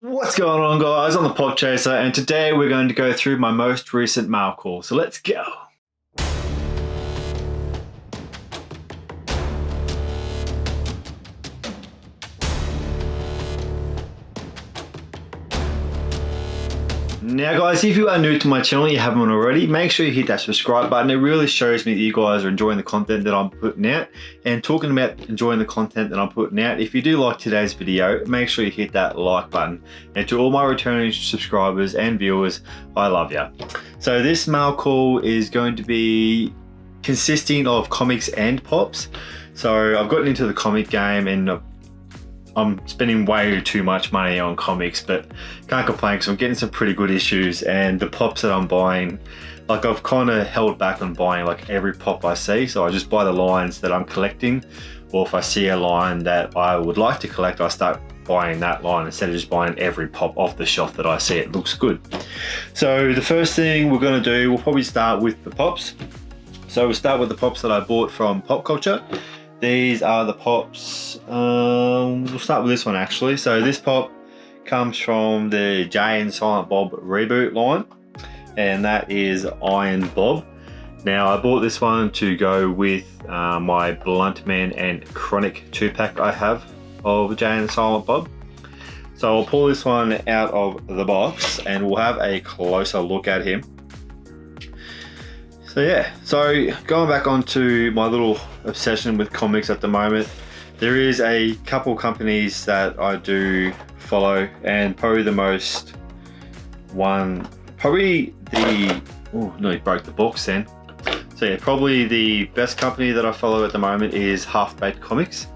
What's going on, guys? I'm the Pop Chaser, and today we're going to go through my most recent mail call. So let's go. Now guys, if you are new to my channel, you haven't already, make sure you hit that subscribe button. It really shows me that you guys are enjoying the content that I'm putting out. And talking about enjoying the content that I'm putting out, if you do like today's video, make sure you hit that like button. And to all my returning subscribers and viewers, I love you. So this mail call is going to be consisting of comics and pops. So I've gotten into the comic game and I'm spending way too much money on comics, but can't complain because I'm getting some pretty good issues, and the pops that I'm buying, like I've kind of held back on buying like every pop I see. So I just buy the lines that I'm collecting, or if I see a line that I would like to collect, I start buying that line instead of just buying every pop off the shelf that I see it looks good. So the first thing we're going to do, we'll probably start with the pops. So we'll start with the pops that I bought from Pop Culture. These are the pops, we'll start with this one actually. So this pop comes from the Jay and Silent Bob reboot line, and that is Iron Bob. Now I bought this one to go with my Blunt Man and Chronic 2-pack I have of Jay and Silent Bob. So I'll pull this one out of the box and we'll have a closer look at him. So yeah, so going back onto my little obsession with comics at the moment, there is a couple companies that I do follow, and probably the most one, probably the, oh, nearly broke the box then. So yeah, probably the best company that I follow at the moment is Half-Baked Comics.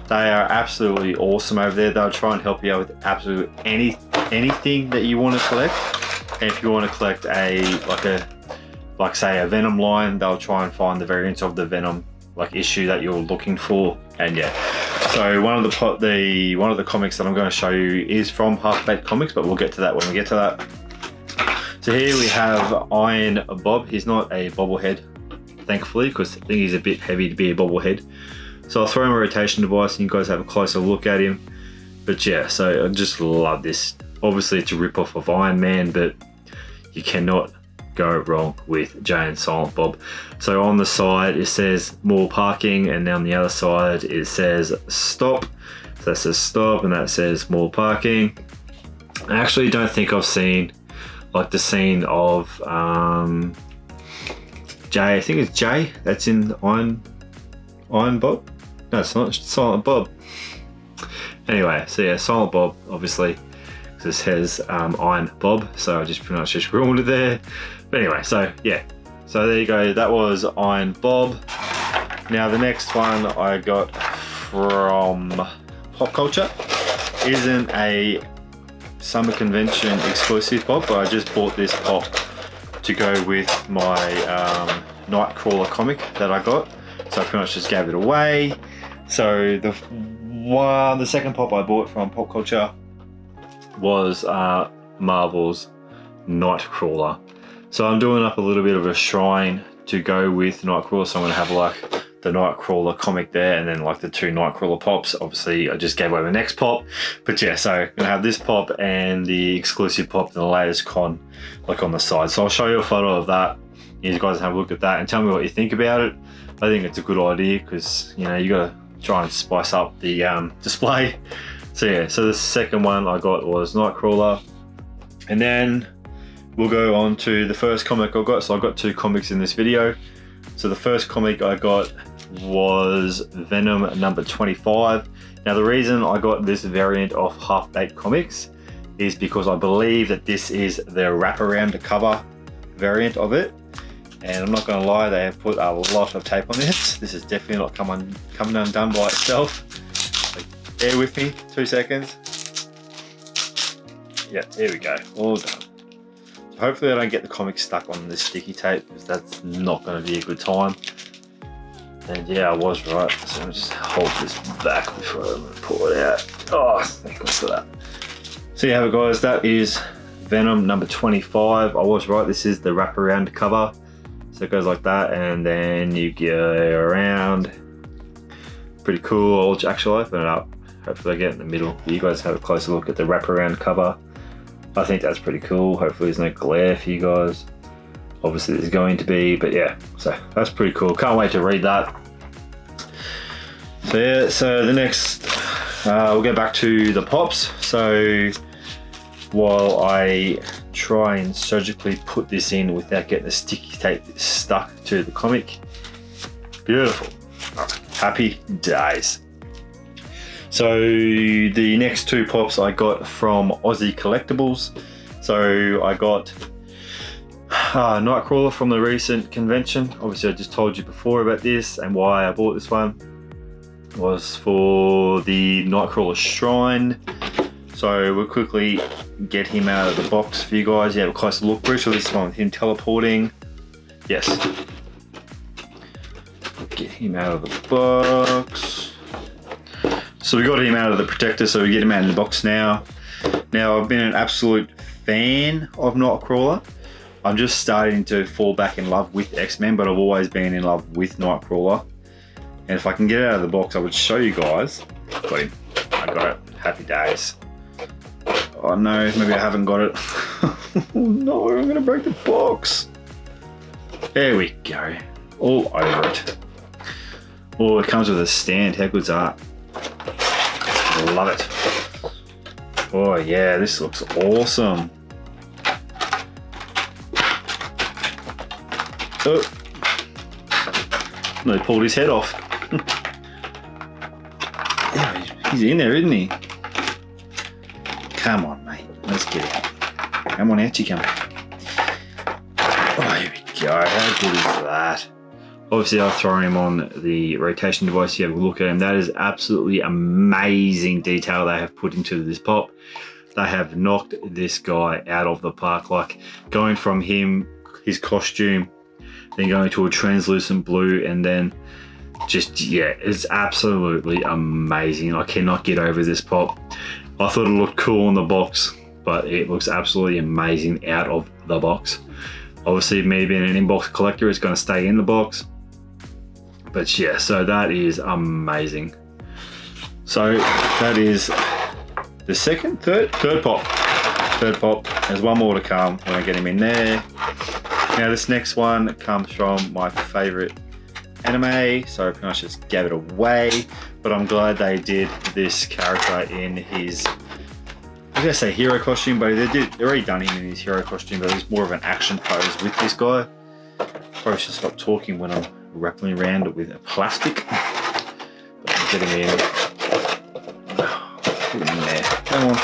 They are absolutely awesome over there. They'll try and help you out with absolutely anything that you want to collect. And if you want to collect like say a Venom line, they'll try and find the variants of the Venom like issue that you're looking for. And yeah, so one of the comics that I'm going to show you is from Half-Baked Comics, but we'll get to that when we get to that. So here we have Iron Bob. He's not a bobblehead, thankfully, because I think he's a bit heavy to be a bobblehead. So I'll throw him a rotation device and you guys have a closer look at him. But yeah, so I just love this. Obviously it's a rip-off of Iron Man, but you cannot go wrong with Jay and Silent Bob. So on the side it says more parking, and then on the other side it says stop. So that says stop and that says more parking. I actually don't think I've seen like the scene of Jay, I think it's Jay that's in Iron Bob. No, it's not, it's Silent Bob. Anyway, so yeah, Silent Bob obviously. This has Iron Bob, so I just pretty much just ruined it there. But anyway, so yeah, so there you go, that was Iron Bob. Now the next one I got from Pop Culture isn't a summer convention exclusive pop, but I just bought this pop to go with my Nightcrawler comic that I got, so I pretty much just gave it away. So the second pop I bought from Pop Culture was Marvel's Nightcrawler. So I'm doing up a little bit of a shrine to go with Nightcrawler, so I'm going to have like the Nightcrawler comic there and then like the two Nightcrawler pops. Obviously I just gave away the next pop, but yeah, so I'm going to have this pop and the exclusive pop and the latest con like on the side. So I'll show you a photo of that. You guys have a look at that and tell me what you think about it. I think it's a good idea because, you know, you got to try and spice up the display. So yeah, so the second one I got was Nightcrawler, and then we'll go on to the first comic I got. So I got two comics in this video. So the first comic I got was Venom number 25. Now the reason I got this variant of Half-Baked Comics is because I believe that this is the wraparound cover variant of it. And I'm not going to lie, they have put a lot of tape on this. This is definitely not coming undone by itself. Bear with me, 2 seconds. Yeah, there we go, all done. So hopefully I don't get the comic stuck on this sticky tape, because that's not going to be a good time. And yeah, I was right. So let me just hold this back before I pull it out. Oh, thank God for that. So you have it, guys, that is Venom number 25. I was right, this is the wraparound cover. So it goes like that, and then you go around. Pretty cool. I'll actually open it up. Hopefully I get it in the middle. You guys have a closer look at the wraparound cover. I think that's pretty cool. Hopefully there's no glare for you guys. Obviously there's going to be, but yeah, so that's pretty cool. Can't wait to read that. So yeah, so the next, we'll go back to the pops. So while I try and surgically put this in without getting the sticky tape stuck to the comic, beautiful. Happy days. So the next two pops I got from Aussie Collectibles. So I got Nightcrawler from the recent convention. Obviously I just told you before about this, and why I bought this one was for the Nightcrawler Shrine. So we'll quickly get him out of the box for you guys. You have a closer look. Pretty sure this is one with him teleporting. Yes. Get him out of the box. So we got him out of the protector, so we get him out of the box now. Now I've been an absolute fan of Nightcrawler. I'm just starting to fall back in love with X-Men, but I've always been in love with Nightcrawler. And if I can get it out of the box, I would show you guys. Got him. I got it. Happy days. Oh no, maybe I haven't got it. Oh no, I'm gonna break the box. There we go. All over it. Oh, it comes with a stand. How good's that? Love it. Oh yeah, this looks awesome. Oh, no, he pulled his head off. Yeah, he's in there, isn't he? Come on, mate. Let's get out. Come on, out you come. Oh, here we go. How good is that? Obviously, I'll throw him on the rotation device. You have a look at him. That is absolutely amazing detail they have put into this pop. They have knocked this guy out of the park. Like going from him, his costume, then going to a translucent blue, and then just, yeah, it's absolutely amazing. I cannot get over this pop. I thought it looked cool in the box, but it looks absolutely amazing out of the box. Obviously, me being an in-box collector, it's going to stay in the box. But yeah, so that is amazing. So that is the third pop. Third pop. There's one more to come when I get him in there. Now this next one comes from my favorite anime, so I pretty much just gave it away, but I'm glad they did this character in his, I was gonna say hero costume, but they already done him in his hero costume, but it's more of an action pose with this guy. Probably should stop talking when I'm wrapping around it with a plastic. But I'm getting in. Put him in there. Come on.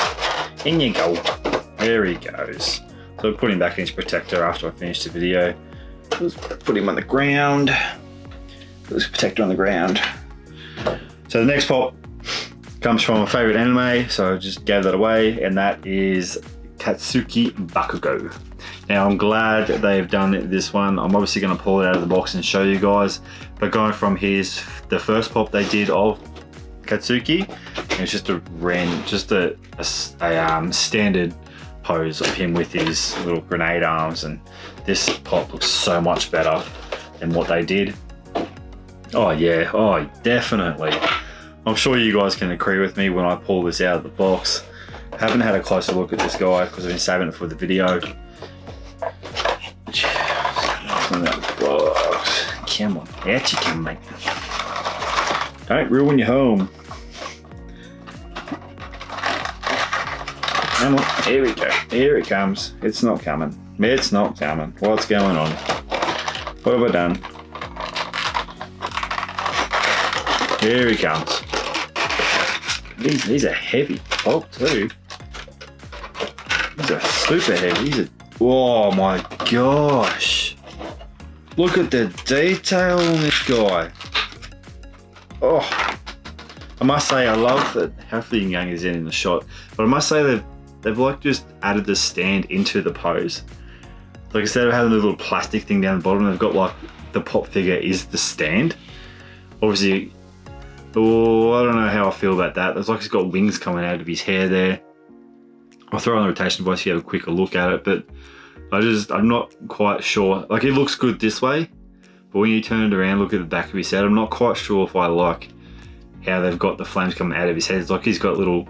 In you go. There he goes. So I put him back in his protector after I finished the video. Let's put him on the ground. Put this protector on the ground. So the next pop comes from a favorite anime, so I just gave that away, and that is Katsuki Bakugou. Now I'm glad that they've done this one. I'm obviously going to pull it out of the box and show you guys, but going from the first pop they did of Katsuki, it's just a standard pose of him with his little grenade arms, and this pop looks so much better than what they did. Oh yeah, oh definitely. I'm sure you guys can agree with me when I pull this out of the box. I haven't had a closer look at this guy because I've been saving it for the video. Come on, out you come, mate. Don't ruin your home. Come on, here we go. Here it comes. It's not coming. It's not coming. What's going on? What have I done? Here he comes. These are heavy pop too. These are super heavy. Oh my gosh. Look at the detail on this guy. Oh, I must say I love that how the yin yang is in the shot, but I must say they've like just added the stand into the pose. Like instead of having a little plastic thing down the bottom, they've got like the pop figure is the stand. Obviously, oh, I don't know how I feel about that. There's like he's got wings coming out of his hair there. I'll throw on the rotation device, you have a quicker look at it, but I'm not quite sure. Like it looks good this way, but when you turn it around, look at the back of his head, I'm not quite sure if I like how they've got the flames coming out of his head. It's like he's got little,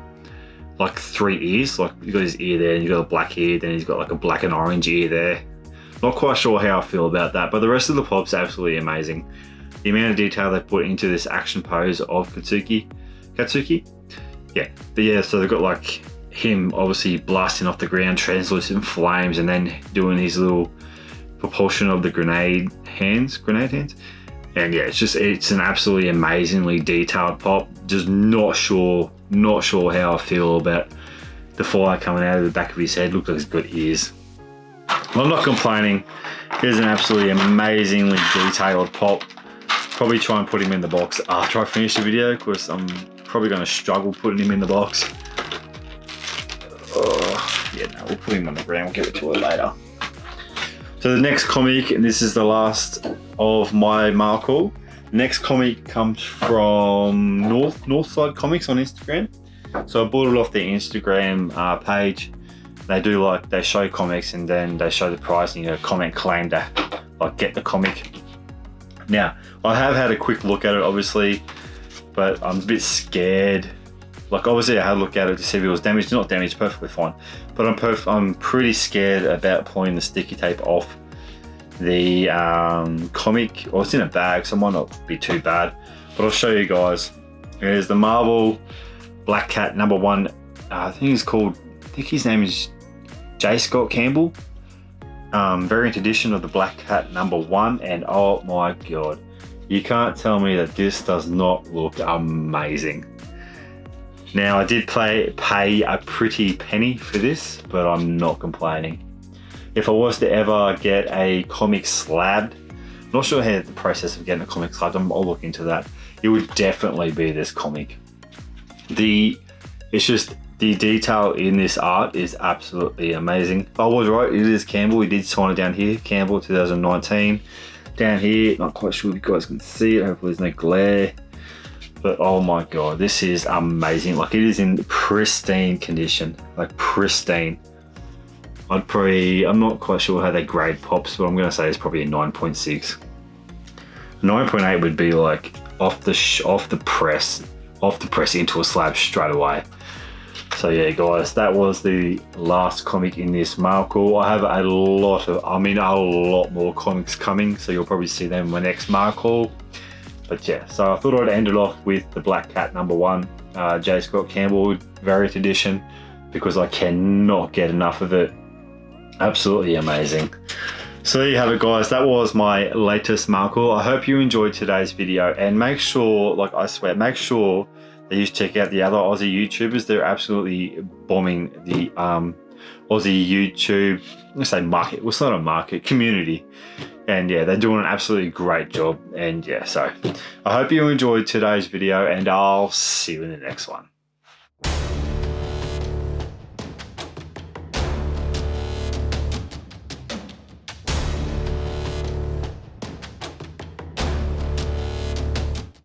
like 3 ears. Like you got his ear there, and you got a black ear, then he's got like a black and orange ear there. Not quite sure how I feel about that, but the rest of the pop's absolutely amazing. The amount of detail they put into this action pose of Katsuki. Yeah, but yeah, so they've got like him obviously blasting off the ground, translucent flames, and then doing his little propulsion of the grenade hands. And yeah, it's an absolutely amazingly detailed pop. Just not sure how I feel about the fire coming out of the back of his head. Looks like he's got ears. I'm not complaining. Here's an absolutely amazingly detailed pop. Probably try and put him in the box after I finish the video, because I'm probably going to struggle putting him in the box. Yeah, no, we'll put him on the ground. We'll get to it later. So the next comic, and this is the last of my Markle. The next comic comes from Northside Comics on Instagram. So I bought it off their Instagram page. They show comics, and then they show the price, and you know, comment claim to like get the comic. Now, I have had a quick look at it, obviously, but I'm a bit scared. Like, obviously, I had a look at it to see if it was damaged. Not damaged, perfectly fine. But I'm pretty scared about pulling the sticky tape off the comic. Or it's in a bag, so it might not be too bad. But I'll show you guys. Here's the Marvel Black Cat #1. I think his name is J. Scott Campbell. Variant edition of the Black Cat #1, and oh my god, you can't tell me that this does not look amazing. Now, I did pay a pretty penny for this, but I'm not complaining. If I was to ever get a comic slabbed, I'm not sure how the process of getting a comic slabbed, I'll look into that. It would definitely be this comic. It's just the detail in this art is absolutely amazing. I was right, it is Campbell. He did sign it down here, Campbell 2019. Down here, not quite sure if you guys can see it. Hopefully there's no glare. But oh my god, this is amazing. Like, it is in pristine condition, like pristine. I'm not quite sure how they grade pops, but I'm gonna say it's probably a 9.6. 9.8 would be like off the press into a slab straight away. So yeah, guys, that was the last comic in this Markle. I have a lot more comics coming, so you'll probably see them in my next Markle. But yeah, so I thought I'd end it off with the Black Cat #1, J. Scott Campbell variant edition, because I cannot get enough of it. Absolutely amazing. So there you have it, guys. That was my latest Markle. I hope you enjoyed today's video, and make sure, like I swear, make sure that you check out the other Aussie YouTubers. They're absolutely bombing the Aussie YouTube, let's say market. Well, it's not a market, community. And yeah, they're doing an absolutely great job. And yeah, so I hope you enjoyed today's video, and I'll see you in the next one.